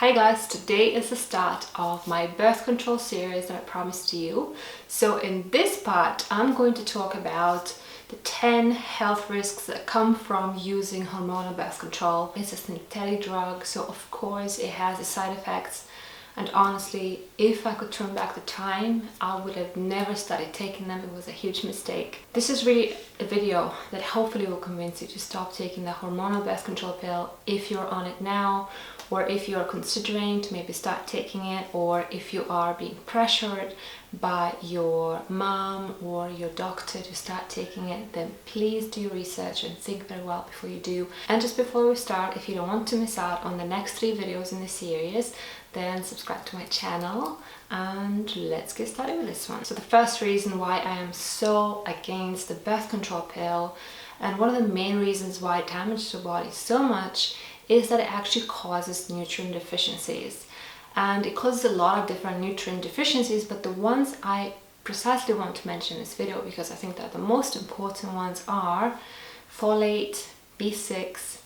Hi guys, today is the start of my birth control series that I promised to you. So in this part, I'm going to talk about the 10 health risks that come from using hormonal birth control. It's a synthetic drug, so of course it has the side effects. And honestly, if I could turn back the time, I would have never started taking them. It was a huge mistake. This is really a video that hopefully will convince you to stop taking the hormonal birth control pill if you're on it now, or if you're considering to maybe start taking it, or if you are being pressured by your mom or your doctor to start taking it, then please do research and think very well before you do. And just before we start, if you don't want to miss out on the next 3 videos in this series, then subscribe to my channel and let's get started with this one. So the first reason why I am so against the birth control pill, and one of the main reasons why it damages your body so much, is that it actually causes nutrient deficiencies. And it causes a lot of different nutrient deficiencies, but the ones I precisely want to mention in this video, because I think that the most important ones are folate, B6,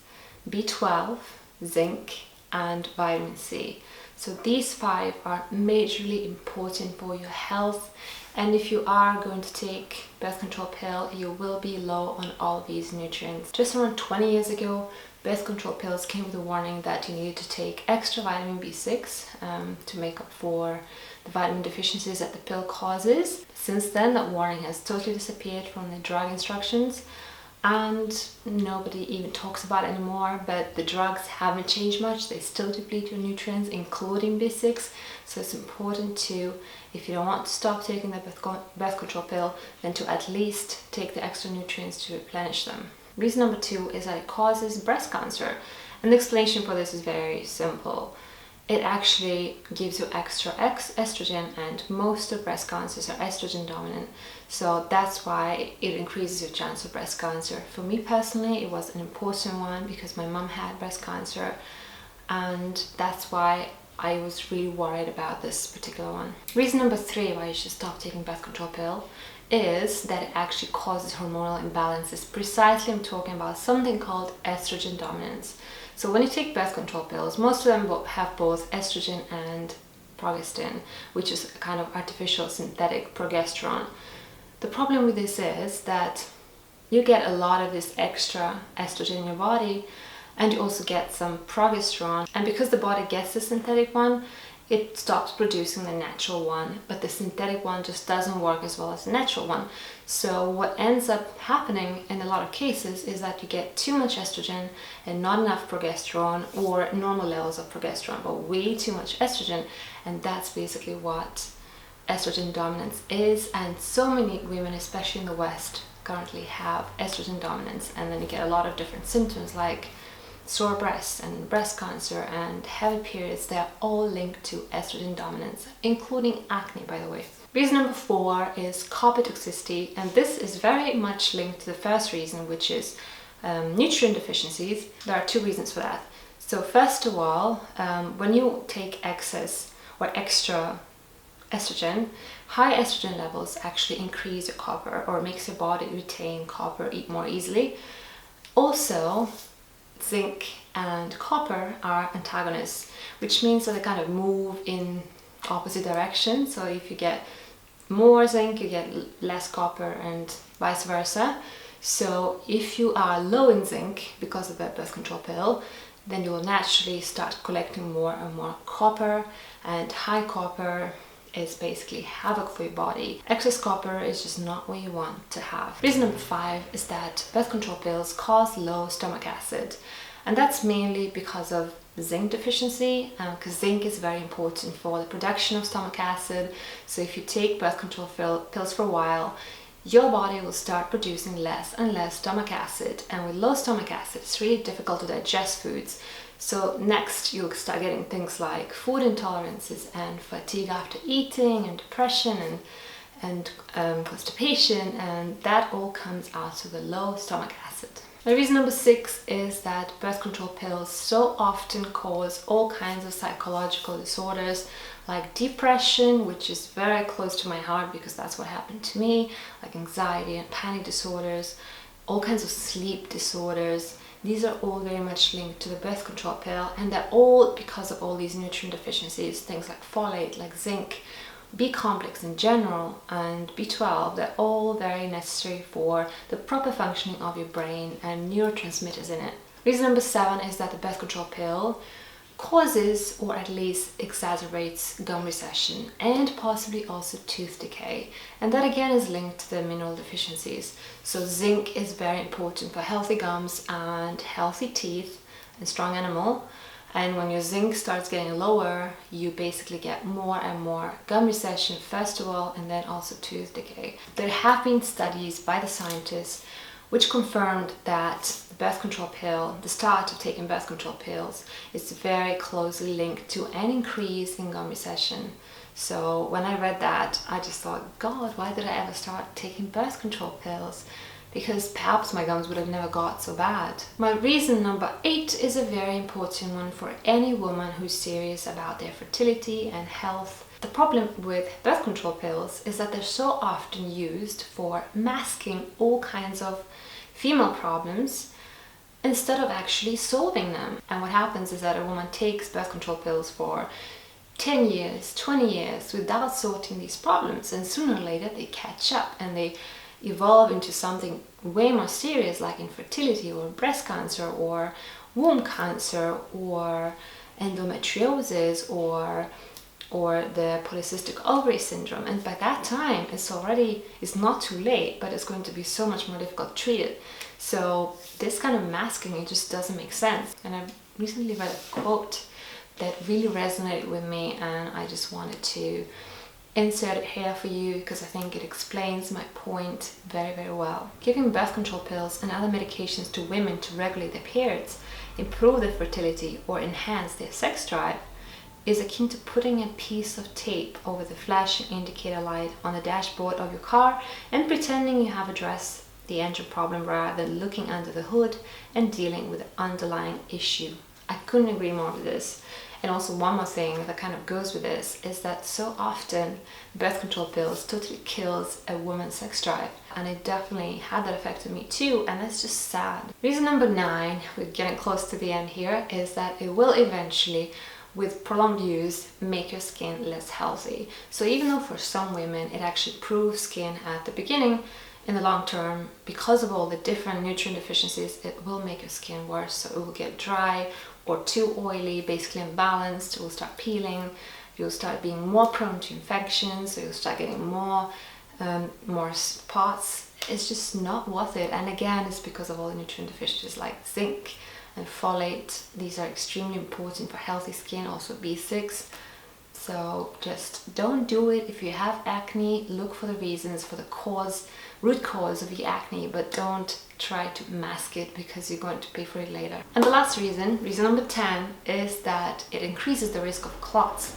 B12, zinc, and vitamin C. So these 5 are majorly important for your health, and if you are going to take birth control pill, you will be low on all these nutrients. Just around 20 years ago, birth control pills came with a warning that you needed to take extra vitamin B6 to make up for the vitamin deficiencies that the pill causes. Since then, that warning has totally disappeared from the drug instructions, and nobody even talks about it anymore. But the drugs haven't changed much. They still deplete your nutrients, including B6. So it's important to, if you don't want to stop taking the birth control pill, then to at least take the extra nutrients to replenish them. Reason number 2 is that it causes breast cancer. And the explanation for this is very simple. It actually gives you extra estrogen, and most of breast cancers are estrogen dominant. So that's why it increases your chance of breast cancer. For me personally, it was an important one because my mom had breast cancer, and that's why I was really worried about this particular one. Reason number 3 why you should stop taking birth control pill is that it actually causes hormonal imbalances. Precisely, I'm talking about something called estrogen dominance. So when you take birth control pills, most of them have both estrogen and progestin, which is a kind of artificial synthetic progesterone. The problem with this is that you get a lot of this extra estrogen in your body, and you also get some progesterone. And because the body gets the synthetic one, it stops producing the natural one, but the synthetic one just doesn't work as well as the natural one. So what ends up happening in a lot of cases is that you get too much estrogen and not enough progesterone, or normal levels of progesterone, but way too much estrogen. And that's basically what estrogen dominance is. And so many women, especially in the West, currently have estrogen dominance, and then you get a lot of different symptoms like sore breasts and breast cancer and heavy periods. They're all linked to estrogen dominance, including acne, by the way. Reason number 4 is copper toxicity, and this is very much linked to the first reason, which is nutrient deficiencies. There are 2 reasons for that. So first of all, when you take excess or extra estrogen, high estrogen levels actually increase your copper, or makes your body retain copper more easily. Also, zinc and copper are antagonists, which means that they kind of move in opposite directions. So if you get more zinc, you get less copper, and vice versa. So if you are low in zinc because of the birth control pill, then you will naturally start collecting more and more copper, and high copper is basically havoc for your body. Excess copper is just not what you want to have. Reason number 5 is that birth control pills cause low stomach acid, and that's mainly because of zinc deficiency, because zinc is very important for the production of stomach acid. So if you take birth control pills for a while, your body will start producing less and less stomach acid, and with low stomach acid, it's really difficult to digest foods. So next you'll start getting things like food intolerances and fatigue after eating, and depression and constipation, and that all comes out of the low stomach acid. The reason number 6 is that birth control pills so often cause all kinds of psychological disorders, like depression, which is very close to my heart because that's what happened to me, like anxiety and panic disorders, all kinds of sleep disorders, these are all very much linked to the birth control pill, and they're all because of all these nutrient deficiencies, things like folate, like zinc, B complex in general, and B12. They're all very necessary for the proper functioning of your brain and neurotransmitters in it. Reason number 7 is that the birth control pill causes, or at least exacerbates, gum recession and possibly also tooth decay, and that again is linked to the mineral deficiencies. So zinc is very important for healthy gums and healthy teeth and strong enamel, and when your zinc starts getting lower, you basically get more and more gum recession first of all, and then also tooth decay. There have been studies by the scientists which confirmed that the birth control pill, the start of taking birth control pills, is very closely linked to an increase in gum recession. So when I read that, I just thought, God, why did I ever start taking birth control pills? Because perhaps my gums would have never got so bad. My reason number 8 is a very important one for any woman who's serious about their fertility and health. The problem with birth control pills is that they're so often used for masking all kinds of female problems instead of actually solving them. And what happens is that a woman takes birth control pills for 10 years, 20 years without sorting these problems, and sooner or later they catch up and they evolve into something way more serious, like infertility or breast cancer or womb cancer or endometriosis or the polycystic ovary syndrome. And by that time it's not too late, but it's going to be so much more difficult to treat it. So this kind of masking, it just doesn't make sense. And I recently read a quote that really resonated with me, and I just wanted to insert it here for you because I think it explains my point very, very well. Giving birth control pills and other medications to women to regulate their periods, improve their fertility, or enhance their sex drive is akin to putting a piece of tape over the flashing indicator light on the dashboard of your car and pretending you have addressed the engine problem rather than looking under the hood and dealing with the underlying issue. I couldn't agree more with this. And also one more thing that kind of goes with this is that so often birth control pills totally kills a woman's sex drive, and it definitely had that effect on me too, and that's just sad. Reason number 9, we're getting close to the end here, is that it will eventually, with prolonged use, make your skin less healthy. So even though for some women it actually improves skin at the beginning, in the long term, because of all the different nutrient deficiencies, it will make your skin worse. So it will get dry or too oily, basically imbalanced. It will start peeling. You'll start being more prone to infections. So you'll start getting more spots. It's just not worth it. And again, it's because of all the nutrient deficiencies like zinc and folate. These are extremely important for healthy skin, also B6. So just don't do it. If you have acne, look for the reasons, for the root cause of your acne, but don't try to mask it because you're going to pay for it later. And the last reason number 10, is that it increases the risk of clots.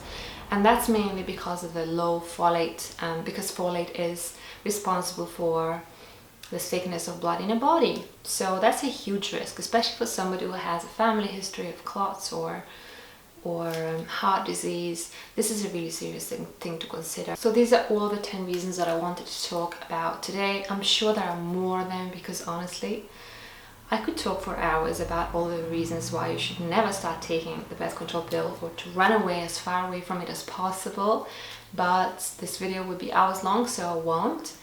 And that's mainly because of the low folate, because folate is responsible for the thickness of blood in a body. So that's a huge risk, especially for somebody who has a family history of clots or heart disease. This is a really serious thing to consider. So these are all the 10 reasons that I wanted to talk about today. I'm sure there are more of them because honestly, I could talk for hours about all the reasons why you should never start taking the birth control pill or to run away as far away from it as possible. But this video would be hours long, so I won't.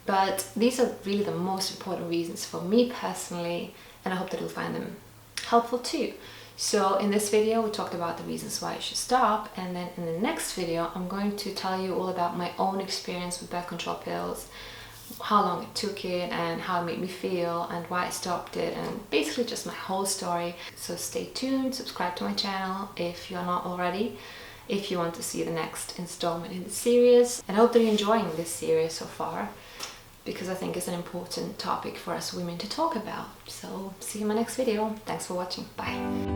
But these are really the most important reasons for me personally, and I hope that you'll find them helpful too. So in this video we talked about the reasons why you should stop, and then in the next video I'm going to tell you all about my own experience with birth control pills, how long it took it and how it made me feel and why I stopped it, and basically just my whole story. So stay tuned, subscribe to my channel if you're not already, if you want to see the next installment in the series. And I hope that you're enjoying this series so far, because I think it's an important topic for us women to talk about. So see you in my next video. Thanks for watching. Bye.